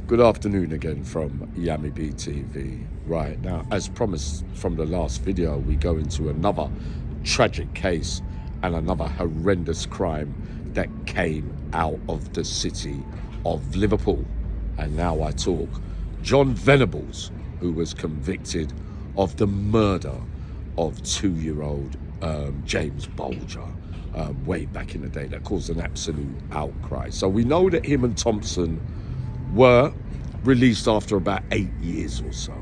Good afternoon again from Yami BTV. Right, now, as promised from the last video, we go into another tragic case and another horrendous crime that came out of the city of Liverpool. And now I talk JON Venables, who was convicted of the murder of 2-year-old James Bulger way back in the day. That caused an absolute outcry. So we know that him and Thompson were released after about 8 years or so.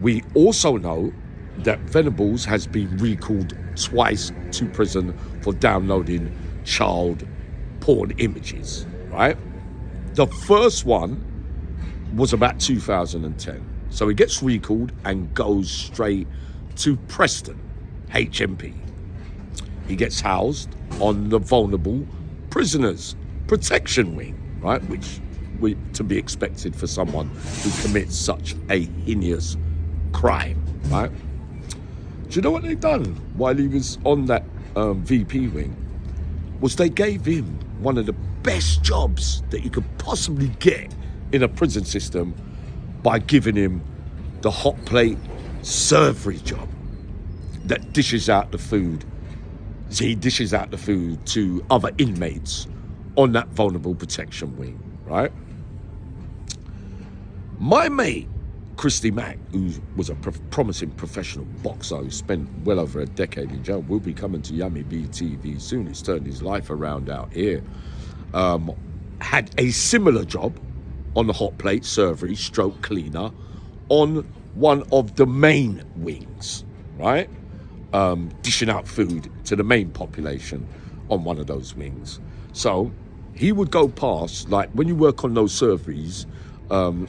We also know that Venables has been recalled twice to prison for downloading child porn images, right? The first one was about 2010. So he gets recalled and goes straight to Preston, HMP. He gets housed on the vulnerable prisoners protection wing, right? Which to be expected for someone who commits such a heinous crime, right? Do you know what they've done while he was on that VP wing? Was they gave him one of the best jobs that you could possibly get in a prison system by giving him the hot plate servery job that dishes out the food. So he dishes out the food to other inmates on that vulnerable protection wing, right? My mate, Christy Mack, who was a promising professional boxer who spent well over a decade in jail, will be coming to Yami BTV soon. He's turned his life around out here. Had a similar job on the hot plate servery stroke cleaner on one of the main wings, right? Dishing out food to the main population on one of those wings. So he would go past, like when you work on those serveries,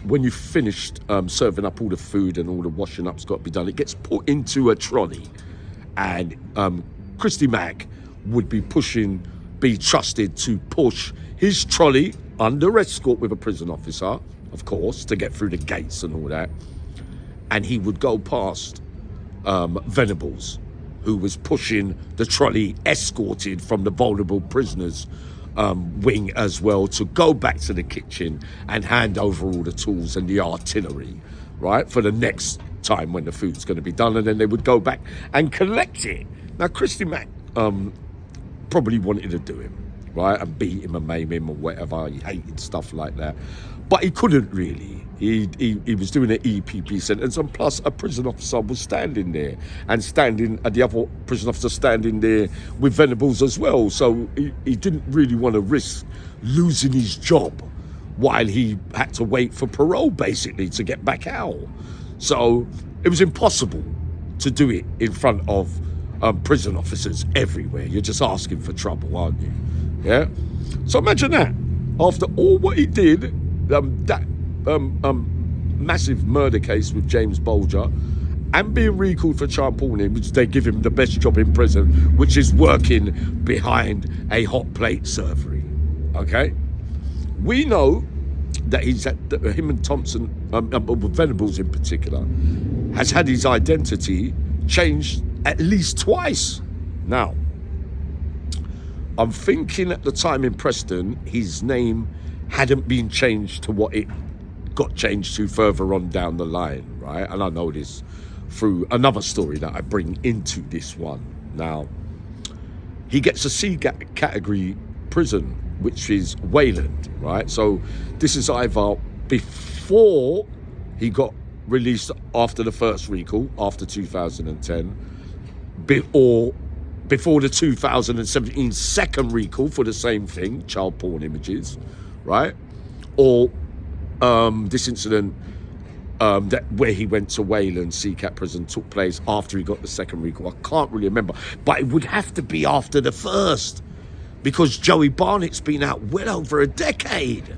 when you finished serving up all the food and all the washing up's got to be done, it gets put into a trolley, and Christy Mack would be trusted to push his trolley under escort with a prison officer, of course, to get through the gates and all that. And he would go past Venables, who was pushing the trolley escorted from the vulnerable prisoners wing as well, to go back to the kitchen and hand over all the tools and the artillery, right, for the next time when the food's going to be done, and then they would go back and collect it. Now, Christy Mack probably wanted to do him, right, and beat him and maim him or whatever. He hated stuff like that, but he couldn't really. He was doing an EPP sentence, and plus a prison officer was standing there, and the other prison officer standing there with Venables as well. So he didn't really want to risk losing his job while he had to wait for parole, basically, to get back out. So it was impossible to do it in front of prison officers everywhere. You're just asking for trouble, aren't you? Yeah. So imagine that. After all what he did, that massive murder case with James Bulger, and being recalled for child porn, which they give him the best job in prison, which is working behind a hot plate servery. Okay, we know that him and Thompson, Venables in particular, has had his identity changed at least twice. Now, I'm thinking at the time in Preston, his name hadn't been changed to what it got changed to further on down the line, right? And I know this through another story that I bring into this one. Now, he gets a C category prison, which is Wayland, right? So this is either before he got released after the first recall, after 2010, or before the 2017 second recall for the same thing, child porn images, right? Or this incident that where he went to Wayland CCAT prison took place after he got the second recall. I can't really remember, but it would have to be after the first, because Joey Barnett's been out well over a decade.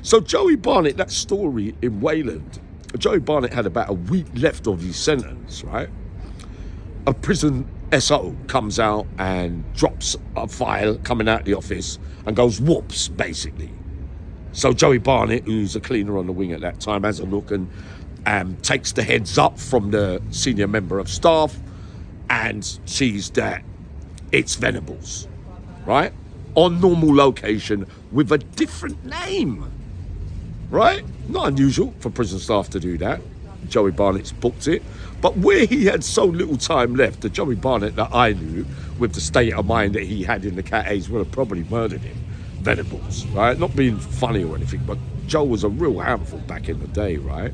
So Joey Barnett, that story in Wayland, Joey Barnett had about a week left of his sentence, right? A prison SO comes out and drops a file coming out of the office and goes whoops, basically. So Joey Barnett, who's a cleaner on the wing at that time, has a look and takes the heads up from the senior member of staff and sees that it's Venables, right? On normal location with a different name. right? Not unusual for prison staff to do that. Joey Barnett's booked it. But where he had so little time left, the Joey Barnett that I knew, with the state of mind that he had in the Cat A's, would have probably murdered him. Venables, right? Not being funny or anything, but Joe was a real handful back in the day, right?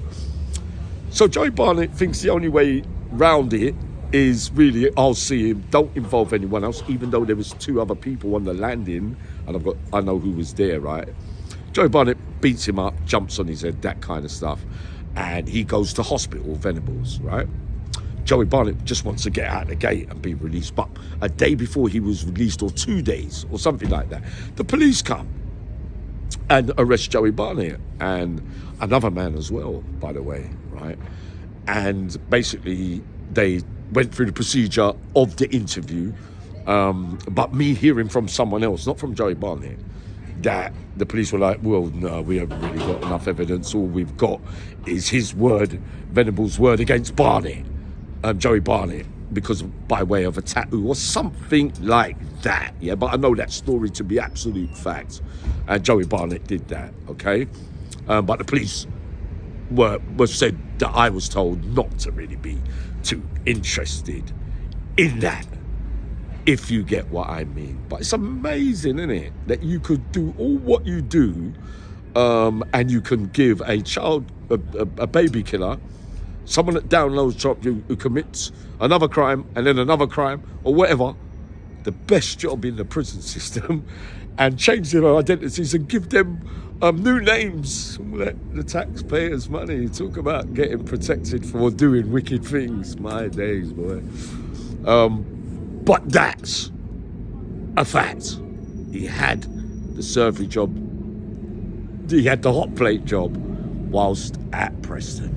So Joey Barnett thinks the only way round it is really, I'll see him, don't involve anyone else, even though there was 2 other people on the landing, and I know who was there, right? Joey Barnett beats him up, jumps on his head, that kind of stuff, and he goes to hospital, Venables, right? Joey Barnett just wants to get out the gate and be released, but a day before he was released, or 2 days, or something like that, the police come and arrest Joey Barnett and another man as well, by the way, right? And basically, they went through the procedure of the interview, but me hearing from someone else, not from Joey Barnett, that the police were like, well, no, we haven't really got enough evidence. All we've got is his word, Venables' word against Barnett, Joey Barnett, because by way of a tattoo or something like that. Yeah, but I know that story to be absolute fact. And Joey Barnett did that, okay? But the police were said that I was told not to really be too interested in that, if you get what I mean. But it's amazing, isn't it, that you could do all what you do, and you can give a child, a baby killer, someone that downloads who commits another crime and then another crime or whatever, the best job in the prison system, and change their identities and give them new names. Let the taxpayers' money. Talk about getting protected for doing wicked things. My days, boy. But that's a fact. He had the surgery job. He had the hot plate job whilst at Preston.